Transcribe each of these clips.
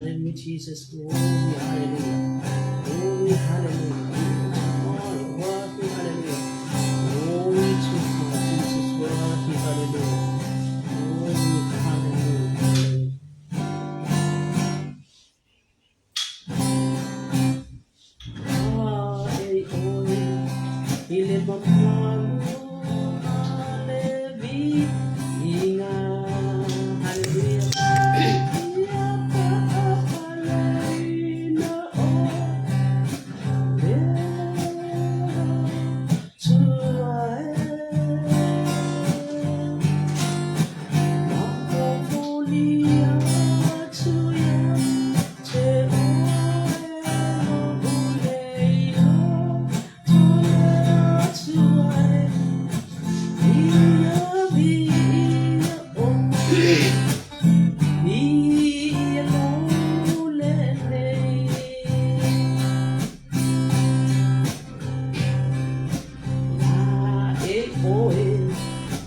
Hallelujah, Jesus, glory, hallelujah. Glory, hallelujah. Oh, worthy, hallelujah. Glory to God, Jesus, worthy, hallelujah. Glory, hallelujah. Ah, eh, oh, eh. Ile mamalo, halevi, inga, hallelujah. Iya, hallelujah,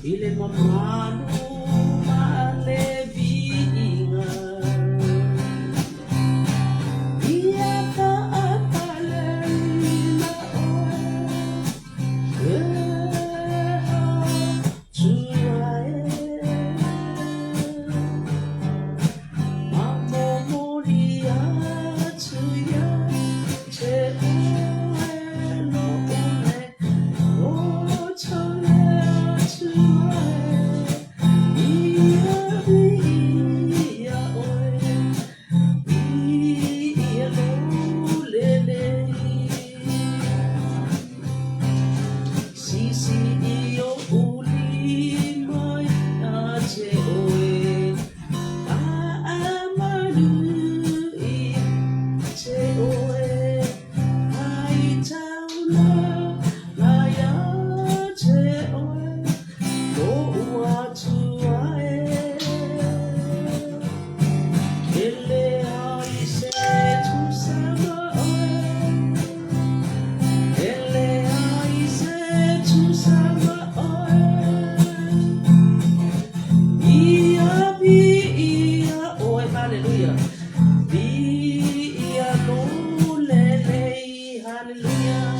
Ile mamano malevinga ia pa apalena Hallelujah. Hallelujah.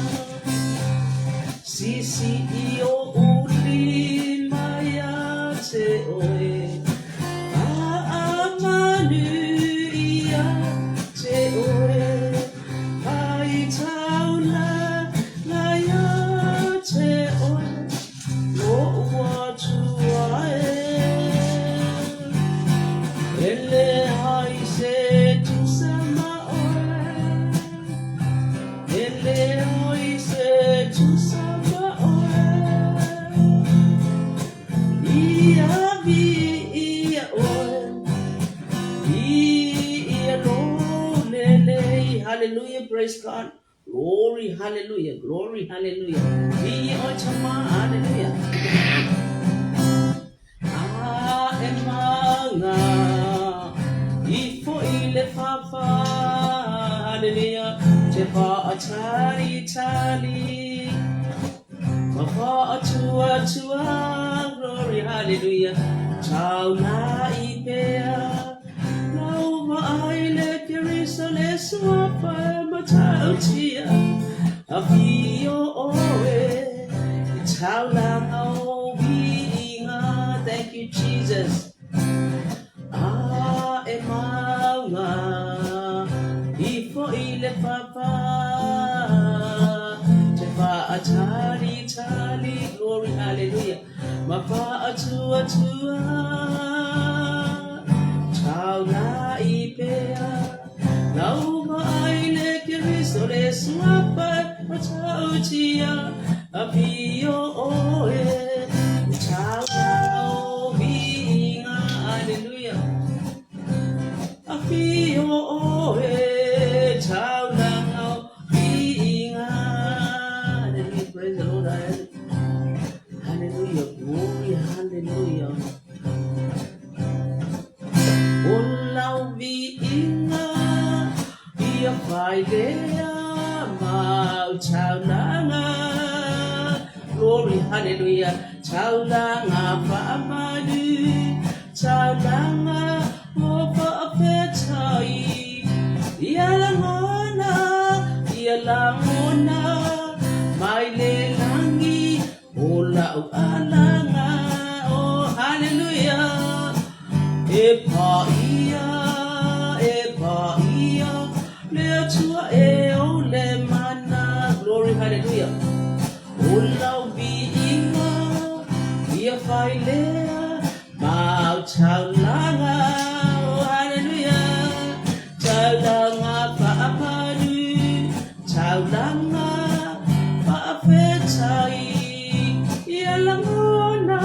Sisi iyo uli maya te oe. Amanu iya te oe. Hai tauna na ya te oe. Lo watu ae. Ele hai se tu sama oe. Ele hai se tu sama oe. Ia vi ia oe. Ia lo lele. Hallelujah, praise God. Glory, hallelujah, glory, hallelujah. Ia o chama, hallelujah. Emanga ifo ile fafa hallelujah te fa atari tali mafa atua glory hallelujah chau na ipea lau ma aile kirisa le suapa matau tia afio oe chau la au thank you, Jesus. Emanga, ifo ile papa, tefa atali tali, glory, hallelujah. Mapa atua, chau na ipea, lau maile kiriso le suapa, matau tia, apio oe, chau. Hallelujah. I feel oh, child now being hallelujah. Praise the Lord. Hallelujah. Glory, hallelujah. Oh, love being a Friday, my child now. Glory, hallelujah. Child now, Famadu. Chalanga papetai Ialangona Mai le langi Ola alanga Oh hallelujah E paia Le tua o le mana Glory hallelujah Ola biinga Ia fai lea Mau chau langa Oh hallelujah Chau langa paapadu Chau langa paapechai Ia langona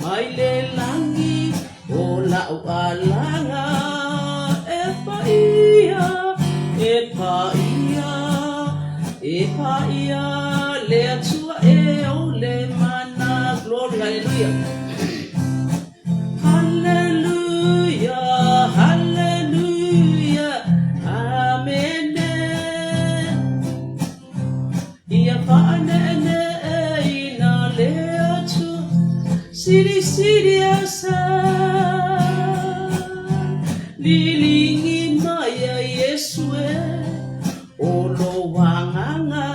Mai le langi Ola alanga E paia Le atua o le mana Glory hallelujah Hallelujah Hallelujah Amen Ia paanene ina le atu Siri asa Lilingi maya Yesue Olo wanganga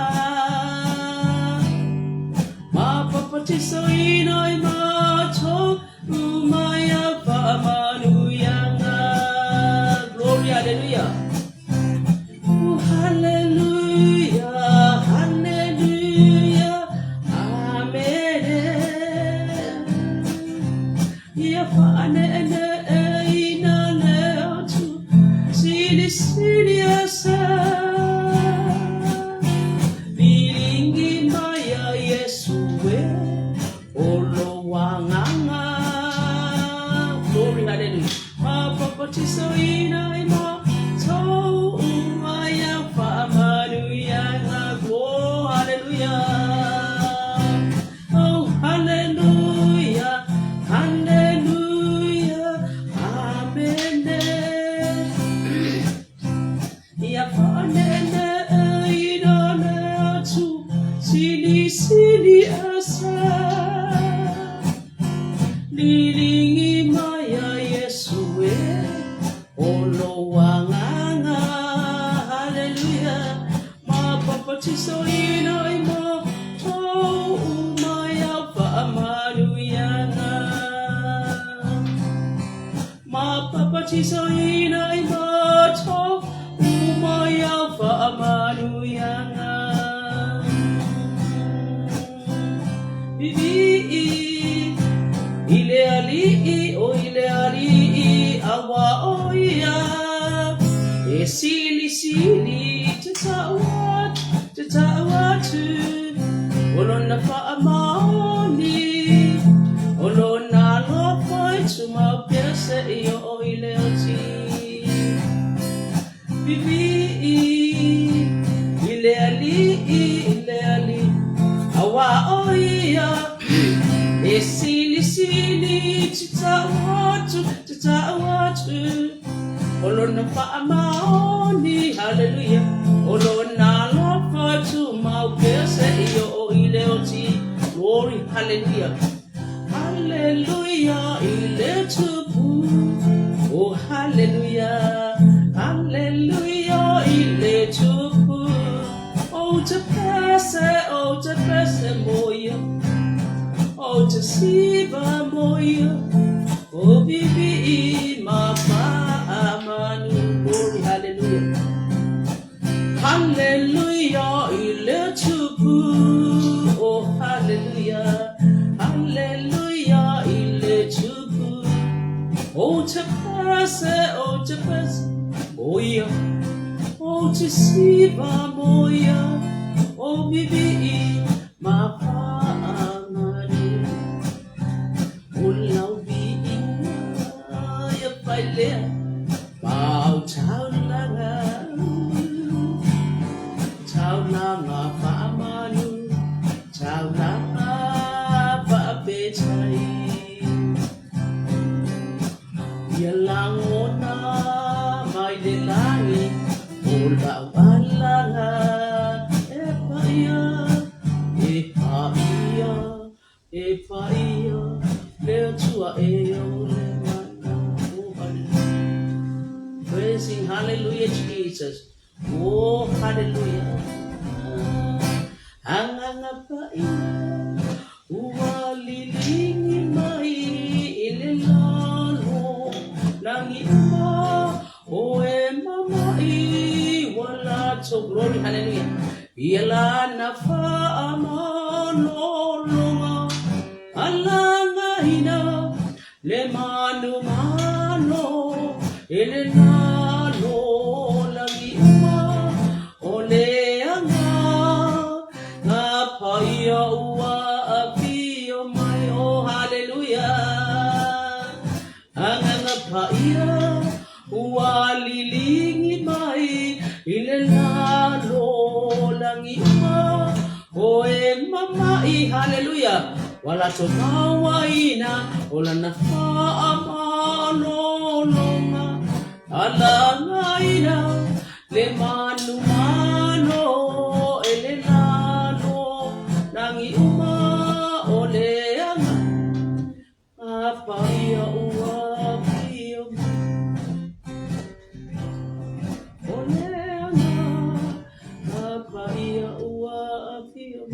Mapapatiso inoi mato Umaya pamanuyanga Glory hallelujah Oh hallelujah Hallelujah Amen Ia paanene ina le atu Siri asa Bilingi maya Yesue Olo wanganga Glory hallelujah Mapapatiso inaima To umaya pamanuyanga Oh hallelujah Oh hallelujah Hallelujah Amen Ia paanene ina le atu Sili asa Lilingi maya Yesue Olo wanganga Hallelujah Mapapatiso inoi mo To umaya pamanuyanga Mapapatiso inoi mo To umaya pamanuyanga Ile ali awa oia sili tatawatu olona faamoni olona lopoi tuma pese iyo ile oti ile ali awa oia sili tatawatu olona faamoni hallelujah olona lopoi tuma pese iyo ile oti glory hallelujah hallelujah ile tupu oh hallelujah hallelujah ile tupu oh te pese moyo oh te siva moyo oh bibi mama amanu glory hallelujah hallelujah ile tupu oh hallelujah hallelujah ile tupu oh te pese moyo oh te siva moyo oh bibi mama amanu ulau biinga ya pailea mau chao langa paamanu chao langa paapechai ya langona mai de langi ulau alanga epaia le tua sing hallelujah, Jesus. Oh, hallelujah. Angangapaiya, uwalilingi mai ililalo, langima, oe mamai, wala to glory, hallelujah. Yala nafa amanolonga, alanga hina, le manu mano, ililalo, langima, ole anga, apaya ua apio mai, oh hallelujah. Anganga paia, ua lilingi mai, ilelalo langi ua, oe mamai, hallelujah. Wala to mawaina, ola na whaamalolonga, alangaina, le manu mano, elelalo, langi uma, ole anga, apaya ua pio, ole anga, apaya ua pio.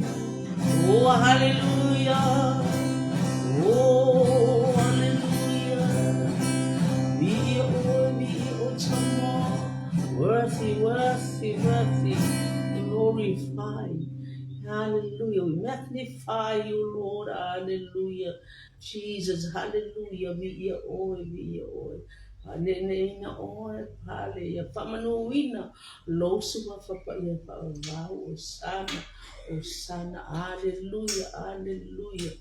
Oh, hallelujah. Oh, hallelujah. Be oh, worthy, worthy, worthy. Glorify. Hallelujah. We magnify you, Lord. Hallelujah. Jesus, hallelujah. Be oh. Nena oe pale ya whamanuina losuwa whapaya whawau osana hallelujah hallelujah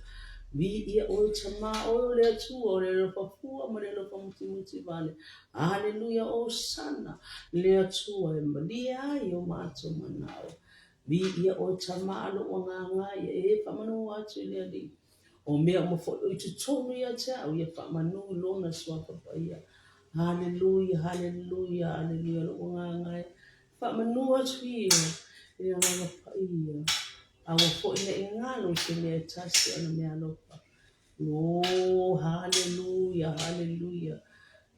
vi ia oe tama oe le atua o le lopapua ma le lopamuti vale hallelujah osana le atua e malia ai o mato manao vi ia oe tama alo o nganga e whamanu atu le ali o mea mo fo o tutonu ia te au ia whamanu lona swa papaya. Hallelujah, hallelujah, hallelujah. Lo ngai fa manua tui e nga paia. Awa fo ina ngalo se le tasi ana me alo. Oh, hallelujah, hallelujah.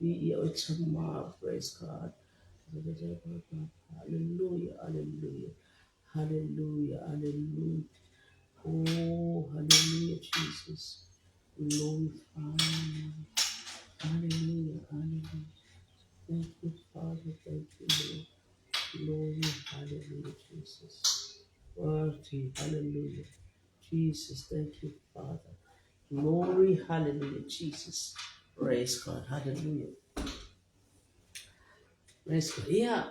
We are chama, praise God. Hallelujah, hallelujah. Hallelujah, hallelujah. Oh, hallelujah, Jesus. Glorify you. Hallelujah, hallelujah. Thank you, Father. Thank you, Lord. Glory, hallelujah, Jesus. Worthy, hallelujah. Jesus, thank you, Father. Glory, hallelujah, Jesus. Praise God, hallelujah. Praise God. Yeah,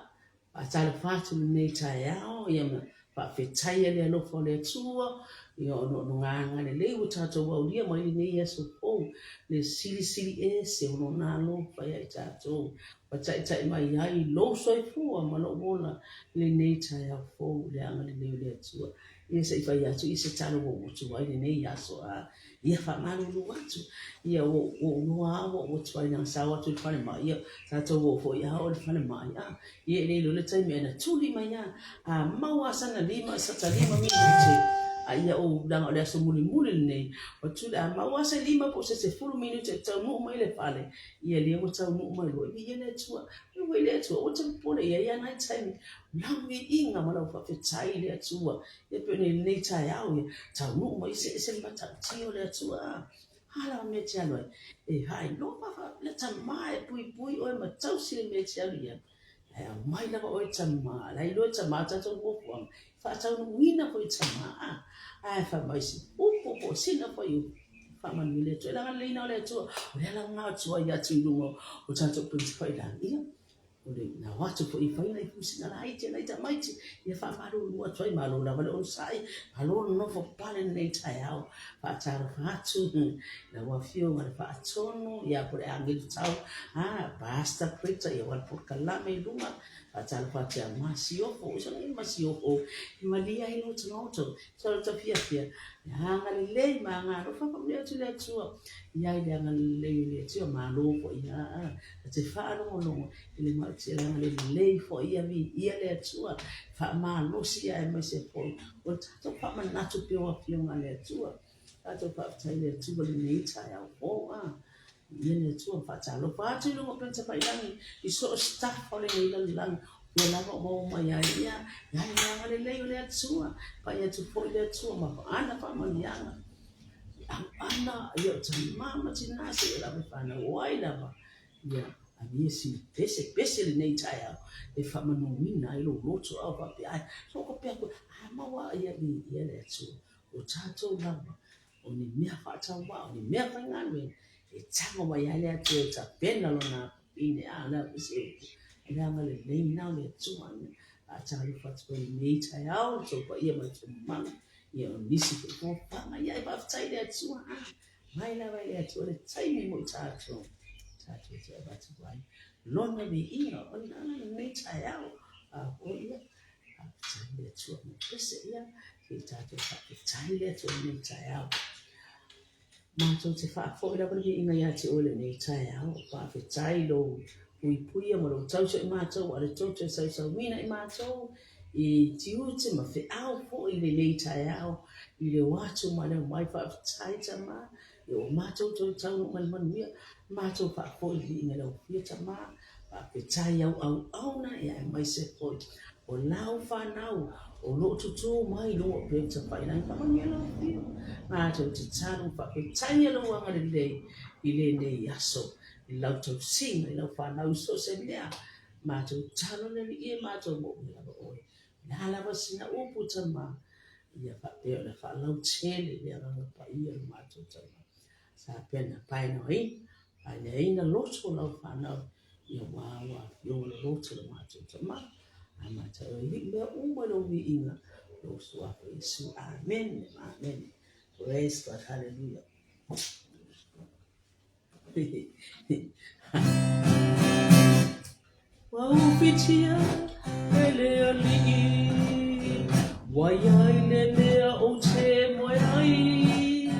I tell the Father, nature, yeah, but if it's tired, I look for the tour. Yo no nganga le le utato wa ulia mo ni yesu o le sili ese no na lo fa ya tato pa tai mai ai lo so fu ma lo bona le nature ya fo le anga le tu ese fa ya tu ese talo wo tu wa ne ya so a ia fa malu lu watu ia wo wo tu ai na sa wa tu fa ma ia tato wo fo ya o fa ma ya ia le tai me na tu li mai ya a mawa sana lima sa lima mi ia o danga le so muli nei o tu da ma wa se lima po se fulu minuto e tau no mai le pale ia le o tau no mai lo ia le tua le tua o tau pole ia nai time na mi inga ma lo fa fe tai le tua e pe nei tai au ia tau no mai se mata tio le tua hala me tia lo e hai no pa fa le ta mai pui o ma tau si me tia ia mai la o tama la ilo tama tau ko fa tau wina ko tama ai fa mai si po sina po yu fa man le to la le na le to le la nga to ya tu no o tanto principal la ia o le na watu po i fa ina i sina la ai te mai te ia fa ma ru no to ma lo la va o sai alo no fo pale nei tai au fa tar fa tu na wa fio ma fa tono ya por angel tau basta preta ia wa por kala me lunga atal fatia masio o so ni masio o malia ino tnoto so to pia hanga le manga ro fa pia tu le tu ya ile anga le tu ma lo ko ya te fa no no ile ma ti anga le fo ia vi ia le tu fa ma lo si ai ma se po o to fa ma na tu pio le tu ato fa tai le tu le ni ta ya o Yene tu fa ta lo fa tu lo pensa pa yang I so staff ole ni lang yo la mo ma ya ngale le yo le tu pa ya tu po le tu ma pa ana pa ma yang ana yo tu mama tina se la pa na wai la ba ya a si pese le nei tai e fa ma no mina I lo tu a pa pe ai so ko pe ko ma wa ya ni ya le tu o tato la o ni mea fa ta wa o ni mea fa ngane e tanga wa ya le atu ta pena lo na ine ala se ina ngale le na le tu an a ta le fa tu ni ta ya o so pa ia ma tu ma ia nisi ko pa ma ya ba ta le tu an mai la ba le tu le tai mi mo ta tu ba tu wa lo na bi ina o na ni ta ya o ia a ta le tu ma pese ia ke ta tu fa ta le tu ni ta ya Mātou te whaafōhira pari inga ia te ole nei tai au, whaafetai lo ui puia ma lo tausa I mātou, ale tausa sau mina I mātou, I tiu te ma whi au po I le nei tai au, I le wātou ma leo mai whaafetai ta ma, I o mātou tau no manuia, mātou whaafōhira inga leo whia ta ma, whaafetai au na ia mai se poi, o lau whanau, o lo tutu mai lo pe te pai nai pa mai lo pio ma te taru pa pe tanya lo wa le ile ne yaso I lau to sing I lau fa na so se mea ma te taru le I ma te mo la o na la ba sina o puta ma ia pa pe le fa lau chele le ra pa ia ma te taru sa pena pai no I ina lo so lau fa na ia wa yo lo to ma te taru Amata me umalo vi inga lo sua Yesu amen amen praise God hallelujah wa upitia ele ali wa ya ile mea o te moai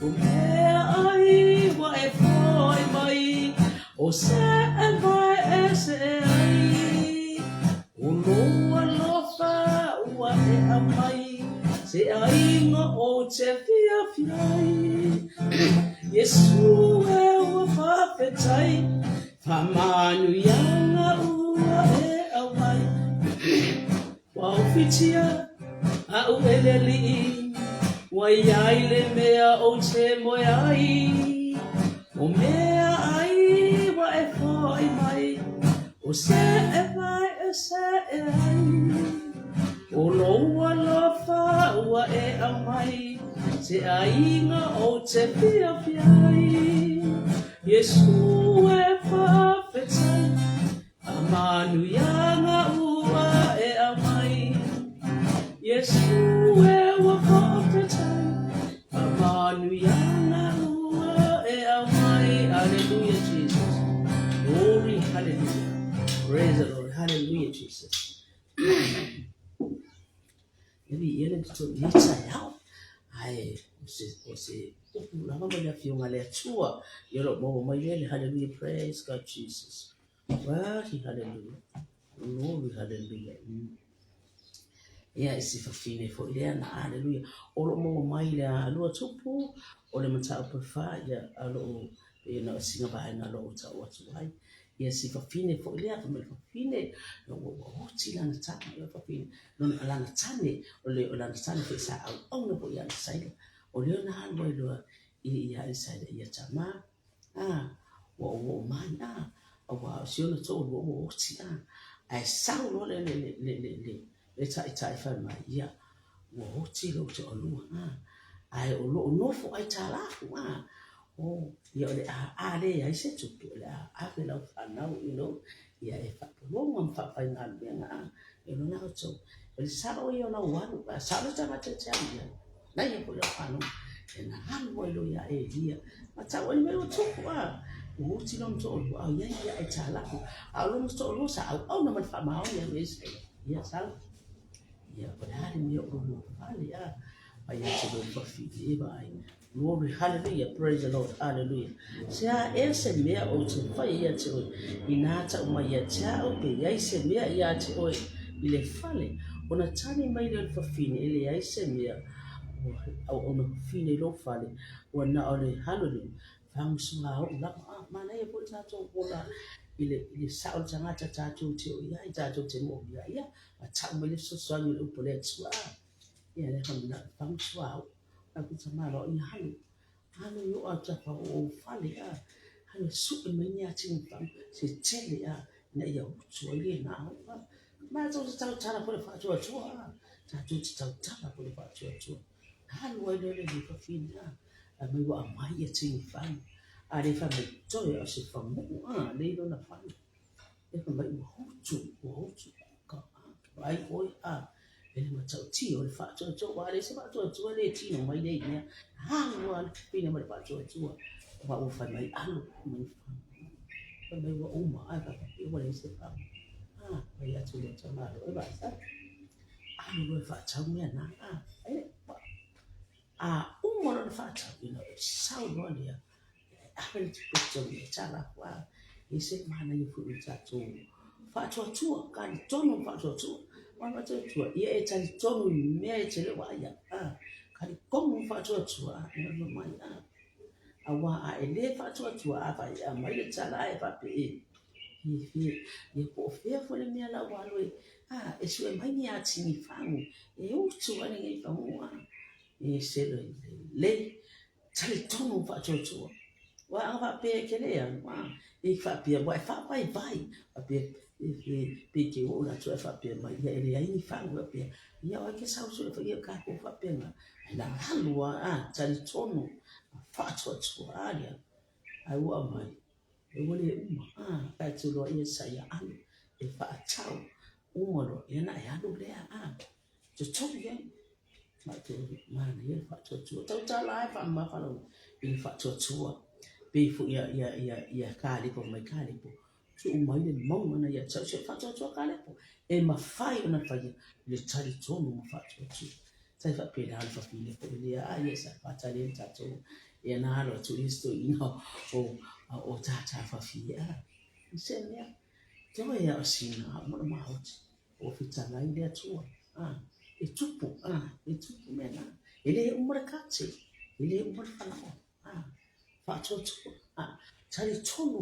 o mea ai wa e foi mai o se e vai e se Oloa lofa ua e amai Se ainga o te fia fiai Yesu e ua whawhetai Whamanu yanga ua e amai Wauwhitia a ueleli Wa iai le mea o te moe ai O mea ai wa e whai mai O se e vai O loa lofa ua e amai Se ainga o te pia piai Yesu e whawhetai Amanu yanga ua e amai Yesu e ua whawhetai Amanu yanga ua e amai Hallelujah Jesus Glory hallelujah Praise the Lord Hallelujah Jesus Maybe ele to nita yao ai o se la mama ya fiunga le tua yolo mo mai ele hallelujah praise God Jesus hallelujah glory hallelujah isi fafine fo ile na hallelujah olo mo mai le alo tupu ole mata prefer ya alo singa ba na lo ta watu ai si fafine fo ile fa me fafine o tila na ta yo fafine non ala na tane ole ala na tane fe sa au no bo ya sai ole na han bo lo ya sai ya chama wo man wa sio no to wo ti ai sa lo le tai fa ma ya wo ti lo to lo ai o lo no fo ai ta la ya le le ai se tu le ke la fa na ya e fa lo ngam fa fa na le na na to le sa o yo na wa sa lo ta ma te cha ya na ye ko lo fa no na han mo lo ya ya ma ta o me lo to o ti lo to ya e ta la lo to lo sa na ma fa ma o ya me ya sa ya pa mi o lo fa ya ai te lo fa fi ba Glory, hallelujah, praise the Lord, hallelujah. Sia ese mea o te whai ia te oi, inata o mai ia te au pe iaise mea ia te oi, I le whale, o na tani mai le whawhine, I le iaise mea, o na whawhine lo whale, o na o le hallelujah, pangsunga la mana ye put sa to bola ile sao changa cha tu ti ya cha tu ti mo ya a cha mo le so so ni lu pole tswa ya le kan na pangsua a ku sama ro i halu yo a cha pa o fale a halu su me nya ching pang si chele a na yo tswa le na ma zo cha cha na pole fa tswa cha tu cha cha na pole fa tswa halu wa le ni fa fin a me wa mai ya ching pang a le fa me zo ya si fa mo a le do na fa e fa mai ho chu ka ai oi a ele ma chau ti o le fa cho wa le se ba cho le ti no mai dei ne ha wa pi ne ma fa cho wa o fa mai alu mai mai wa o ma ai ka e wa le se fa mai ya chu le cho ma lo e ba sa alu lo fa chau me na o mo lo fa chau sao lo le a pe ti ko cho le cha la wa e se ma na yu fu cha cho fa cho ka cho no fa cho Mama tu ye chali tono me chele wa ya kali komu fa tu no mai awa a ele fa tu fa ya mai le chala e fa pe ye po fe fo le me la wa lo e su e mai ya ti mi fa mu e u tu ani ngai fa mu e se le chali tono fa tu wa fa pe kele ya wa e fa pe wa fa vai pe pe ke o la tu fa pe mai ya ele ai fa wa pe ya wa ke sa su fa ye ka ko fa pe na la halwa chali tono fa tu ya ai wa mai e wo le ka tu lo ye sa ya e fa chao lo ye na ya lo le tu ye ma tu ma na ye fa tu ta la fa ma fa lo e fa tu pe fu ya ka le po mai ka le po tu mai le mo na ya cha fa tu ka le po e ma fai na fa le chali tono ma fa tu sai fa pe la fa fi le po le ye sa fa ta le ta tu e na lo tu isto o ta fa fi se ne te wa ya sina mo ma ho o fi ta na ile tu e tupu me na ele umra ka che ele umra fa na fa tu chali tono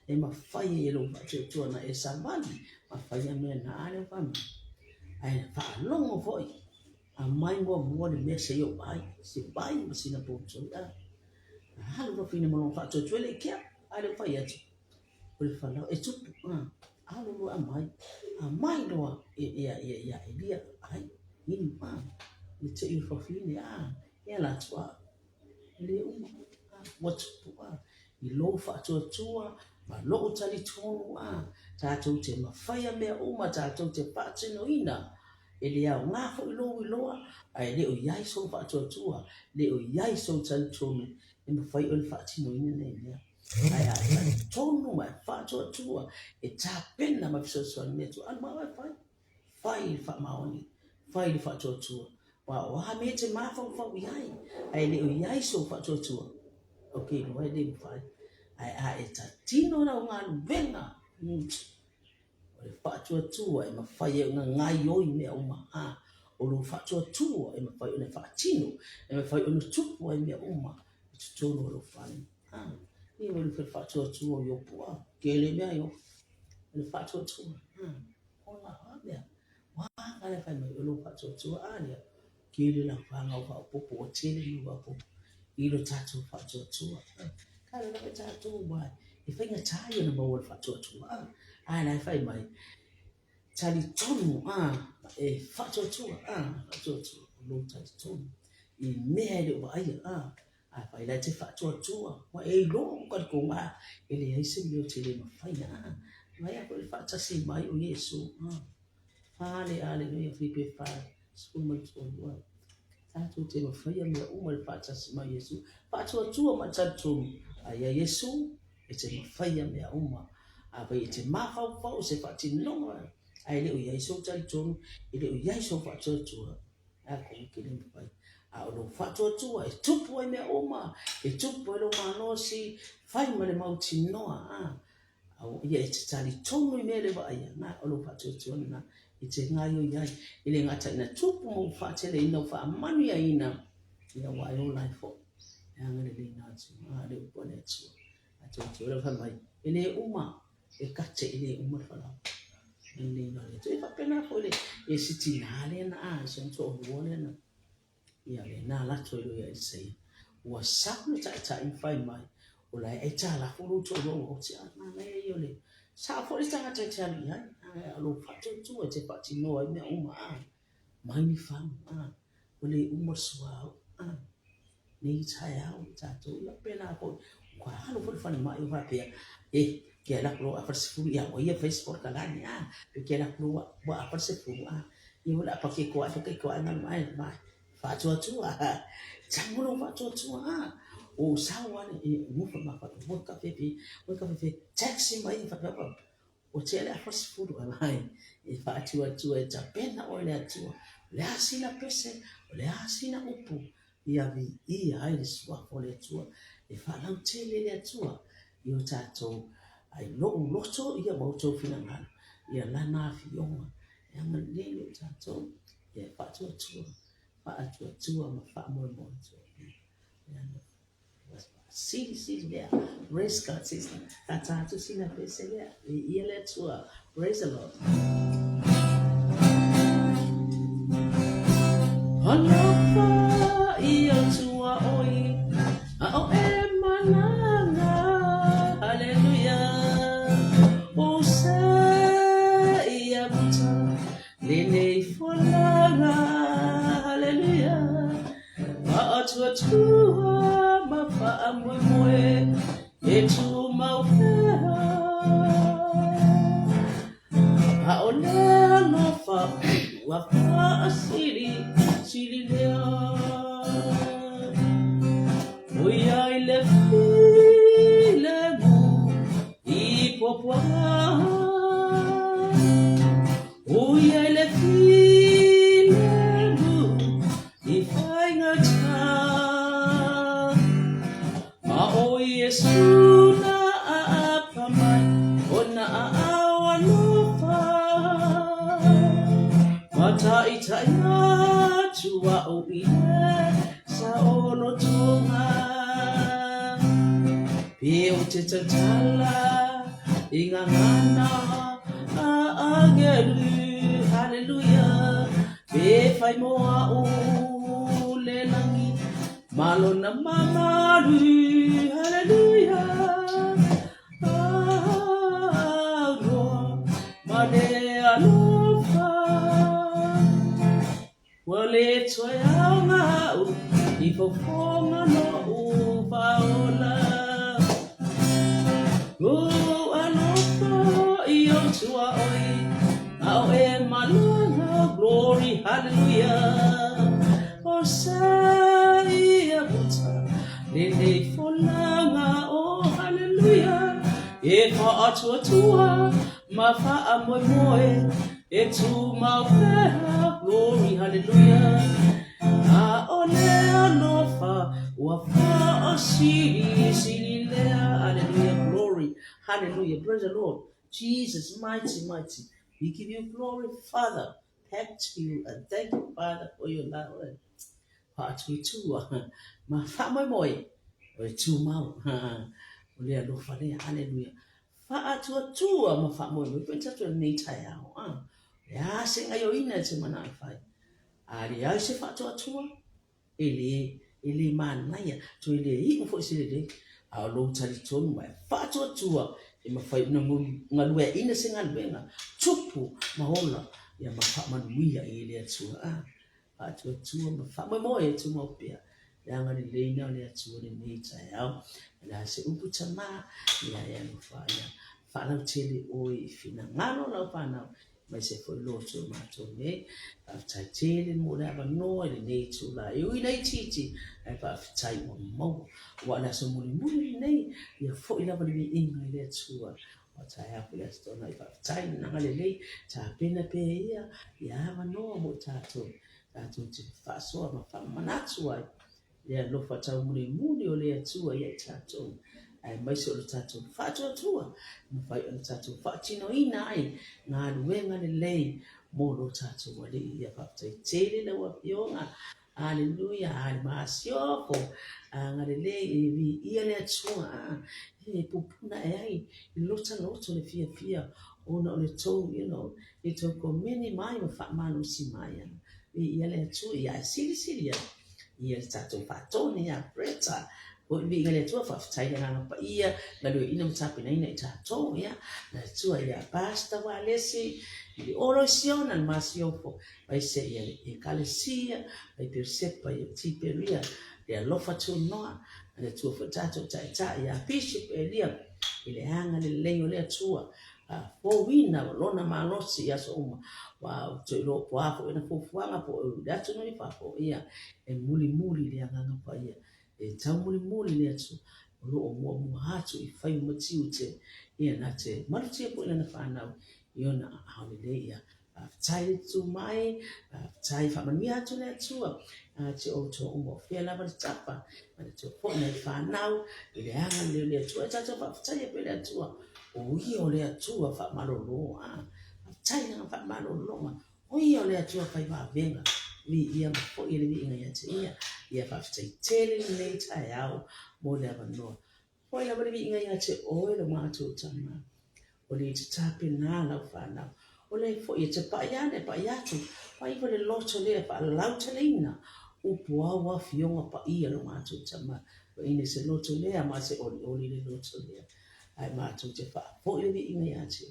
e ma fai e lo fa tu na e sa mali ma fai me na ale fa ai fa longo foi a mai mo le me se yo bai ma sina po so halu no fine mo fa tu le kia ale fa ya tu o fa la e tu halu lo a mai lo ya dia ai ni ma ni te yo fa fine ya la tu le what i lo fa tu ma lo tali tonu ta tu te ma fai me ta tu te pa no ina ele ya nga fo lo ai le o yai so fa tu le o yai so tali tonu e ma fai o fa no ina ne ai tonu ma fa tu e ta penna ma so ne tu al ma fai fa ma oni fai fa tu wa me te ma fa ai le o yai so fa tu okay no ai le fai ai e ta tino na nga venga o fa tu e ma fai nga ngai yo i me uma o lo fa tu e ma fai o fa tino e ma fai o tu e me uma tu no lo fa ni o lo fa tu yo po ke le me yo o fa tu o la ya wa ka le fa me o lo fa tu ya ke le la fa nga fa po tele ni wa po i lo ta tu fa tu kala na ta tu ba e fa nga ta yo na ba wo fa tu na fa mai chali tonu e fa tu lo ta tu i me le ba ai fa la te fa tu wa e lo ko ko ma e le ai se yo te le ma fa ya ma ya ko fa ta si mai o yesu ale no ya fi pe fa su ma tu wa tu te ma fa ya me o fa ta si mai yesu fa tu ma ta tu aya yesu e te ma fa ya me o ba e te ma fa o se fa ti no ai le o yesu ta tu e le o yesu fa tu a ko ke le pa a lo fa tu e tu po me o e tu po lo ma no si fa ma le ma ti no au ia e te tali tonu i mele wa ia na olo patu na i te ngaio iai i le ngata ina tupu mo whaatele ina wha manu ia ina wa o lai fo Yang le le na tu le po le tu tu tu le fa mai ele uma e kache ele uma fa la ele na le tu fa pena ko le e siti na le na a sen to wo le na ya le na la to lo ya sei wa sa le ta in fai mai o la e ta la fu to lo o ti na le yo le sa fo le ta ta ni ha lo fa tu tu e te pa ti no e me uma mai ni fa o le uma swa ni chaya cha tu la pena ko kwa halu fo fa ma yo fa pe ke la pro a farsi fu ya o ye facebook kala ni pe ke la pro wa a farsi fu yo la pa ke ko na mai fa tu cha mo lo fa tu o sa wa ni mo fa ma fa mo ka pe taxi mai fa pa o che la farsi fu mai fa tu cha pena o le tu le asina pese le asina upu ia vi ia ai le sua o le tua e fa lau tele le tua io tato ai lo loto ia mo to fina ngana ia lana fionga ia ngalele tato ia fa tua ma fa mo tua ia no si le race car system tato sina pese le ia le tua raise a lot Halofa ia tua oi o e mananga hallelujah o se ia buta lene folanga hallelujah ma tua ma fa moe e tu ma Aolea lofa wapa siri lea Oia ile file mu ipopwa Oia ile file mu ifainga ta Ma o Yesu na apamai ona awalofa Mata itaya tua o ile sa ono tunga Pio te tatala ingangana agelu hallelujah Be fai moa o le langi malona mamalu hallelujah Made alofa Wale toyanga ifofonga no ufaola alofa iyo tua oi Au e malona glory hallelujah Osai abuta Lele folanga oh hallelujah E fa atua Mafa amoy e tu maupeha glory hallelujah ole alofa wafa asili lea hallelujah glory hallelujah praise the Lord Jesus mighty we give you glory Father thank you and thank you Father for your love part we two mafa moy e tu mau ole alofa lea hallelujah fa atua ma fa mo pe tatu nei tai ao ya se nga yo ina se mana fai ari ya se fa atua ele mana ya to ele I fo se le a lo tali tonu ma fa atua e ma fai na mo ngalu e ina se ngalu nga tupu ma hola ya ma fa ma nuia ele atua atua ma fa mo e tu mo pia ya nga le ina le atua le nei tai ao la se uputama ya no fa ya Whanau tele oi whina ngano lau whanau mai se foi loto mato ne tai tele mo le ava noa le nei tu la e ui nei titi e pa fitai mo mau wa la so muli nei ia foi lava le inga le tua o tai apu le stona i pa fitai nanga le lei ta pena pe ia ava noa mo tato te whasoa ma whamanatu ai ia lofa tau muli o le tua ia tato ai mai so tato fa tua ma fai o tato fa tino ina ai nga luenga le lei mo lo tato wale ia fa tai tele le wa pionga Hallelujah. Almasioko. Ngalele vi ia le tua. Pupuna ai. Lota loto le fia. Ona le to, it took many mai fa manu si mai. Ia le tua ia sili ya. Ia tato fatoni ya preta. O vi ngale tua fa tai na pa ia ngalo ina mtape na ina tato ya. Na tua ya basta walesi. Ili oro siona masiofo. Vai se ia e kalesia. Ai per sepa ia tiperia. Ia lofa tu noa. Ia tua fatato ta ia bishop elia. Ile hanga le lengo le tua. Po wina lona malosi ya so uma. Wa to lo po afo ina po fuanga po datu no ifa po ia. E muli le anga pa ia. E tau muli le atu. Lo mo hatu I fai mati ute. Ia na te marutia po ina na whanau. Iona hauleia. Tai tu mai, tai whamania tu le tua. Te o to umo fia lava tapa. Mana te po na whanau. Ile anga le tua. Tato whaftai pe le tua. O io le atua fa malolo tai na fa malolo o io le atua fa va venga vi ia po ile vi inga ia fa tai tele le tai au mo le va no po ile vi inga ia te o le ma tu tama o le te tape na la fa na o le fo ia te pa ia le pa ia tu pa I le loto le pa lau te leina o po wa fionga pa ia le ma tu tama o ine se loto le ma se o le loto le ai mātou te wha. Po I inga ia te.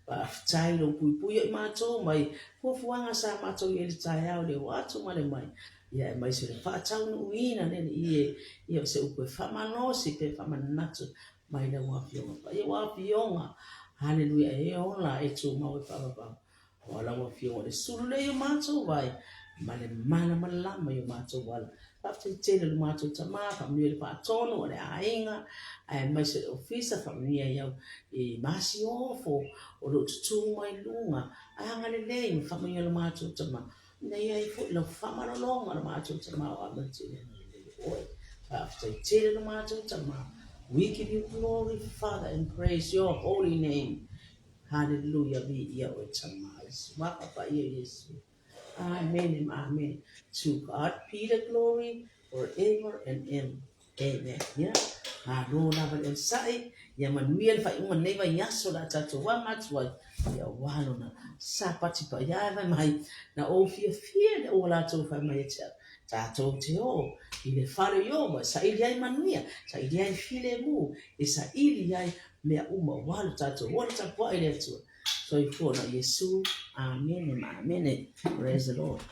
Wa tai lo pui I mātou mai. Fuanga sa mātou I le tai au le watu ma le mai. Ia mai se le wha tau nu ina nene ia se upe whamanosi pe whamanatu mai le wafionga. Pa ia wafionga. Hallelujah. E ola e tu mau e whapapau. O la wafionga le suru le I mātou vai. Ma le mana malama I mātou wala. Pafte tele le mātou tama. Pamia le whaatono o le ainga. Ai mai se ofisa familia ia I masi ofo o lo tutu mai lunga anga le nei familia le mato tama nei ai fo lo famalo longa le mato tama o amati le oi after tell le mato tama we give you glory Father and praise your holy name hallelujah be ia o tama waka pa ia Yesu amen and amen to God be the glory forever and ever amen yeah no na ba sai ya manuel fa un neva yaso la tatu wa matwa ya walo na sapati pa ya va mai na o fia o la to fa mai ta to te o ile fare yo ba sa ile ai manuia sa ile ai file mu e sa ile ai me uma walo tatu wala ta po ile tu so I for na Yesu amen amen praise the Lord